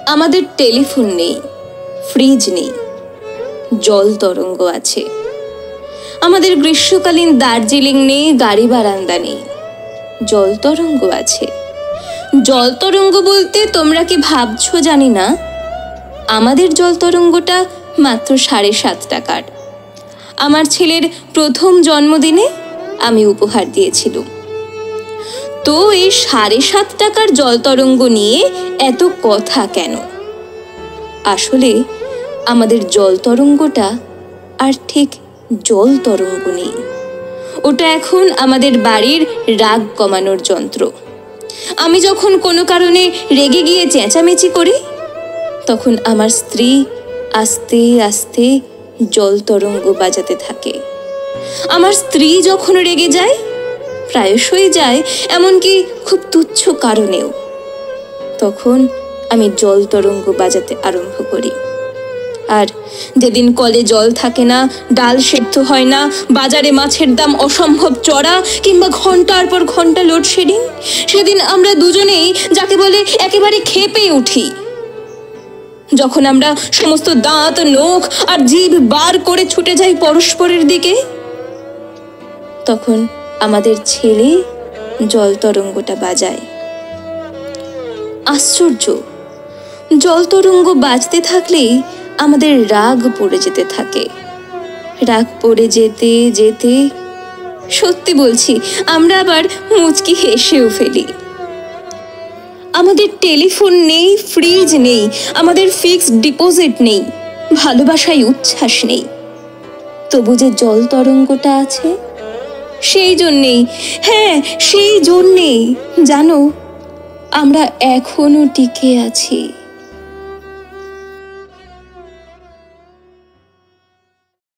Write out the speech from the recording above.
আমাদের টেলিফোন নেই, ফ্রিজ নেই, জল তরঙ্গ আছে। আমাদের গ্রীষ্মকালীন দার্জিলিং নেই, গাড়ি বারান্দা নেই, জল তরঙ্গ আছে। জল তরঙ্গ বলতে তোমরা কি ভাবছো জানি না, আমাদের জল তরঙ্গটা মাত্র 7.5 টাকার। আমার ছেলের প্রথম জন্মদিনে আমি উপহার দিয়েছিলাম। তো এই 7.5 টাকার জল তরঙ্গ নিয়ে এত কথা কেন? আসলে আমাদের জল তরঙ্গটা আর ঠিক জল তরঙ্গ নেই, ওটা এখন আমাদের বাড়ির রাগ কমানোর যন্ত্র। আমি যখন কোনো কারণে রেগে গিয়ে চেঁচামেচি করি, তখন আমার স্ত্রী আস্তে আস্তে জল তরঙ্গ বাজাতে থাকে। আমার স্ত্রী যখন রেগে যায়, প্রায়শই যায়, এমনকি খুব তুচ্ছ কারণেও, তখন আমি জল তরঙ্গ বাজাতে আরম্ভ করি। আর যেদিন কলে জল থাকে না, ডাল সেদ্ধ হয় না, বাজারে মাছের দাম অসম্ভব চড়া, কিংবা ঘন্টার পর ঘন্টা লোডশেডিং, সেদিন আমরা দুজনেই যাকে বলে একেবারে ক্ষেপে উঠি। যখন আমরা সমস্ত দাঁত, নখ আর জিভ বার করে ছুটে যাই পরস্পরের দিকে, তখন আমাদের ছেলে জল তরঙ্গটা বাজায়। আশ্চর্য, জল তরঙ্গ বাজতে থাকলেই আমাদের রাগ পড়ে যেতে থাকে। রাগ পড়ে যেতে যেতে সত্যি বলছি, আমরা আবার মুচকি হেসেও ফেলি। আমাদের টেলিফোন নেই, ফ্রিজ নেই, আমাদের ফিক্সড ডিপোজিট নেই, ভালোবাসায় উচ্ছ্বাস নেই, তবু যে জল তরঙ্গটা আছে, সেই জন্যেই, হ্যাঁ সেই জন্যেই জানো, আমরা এখনো টিকে আছি।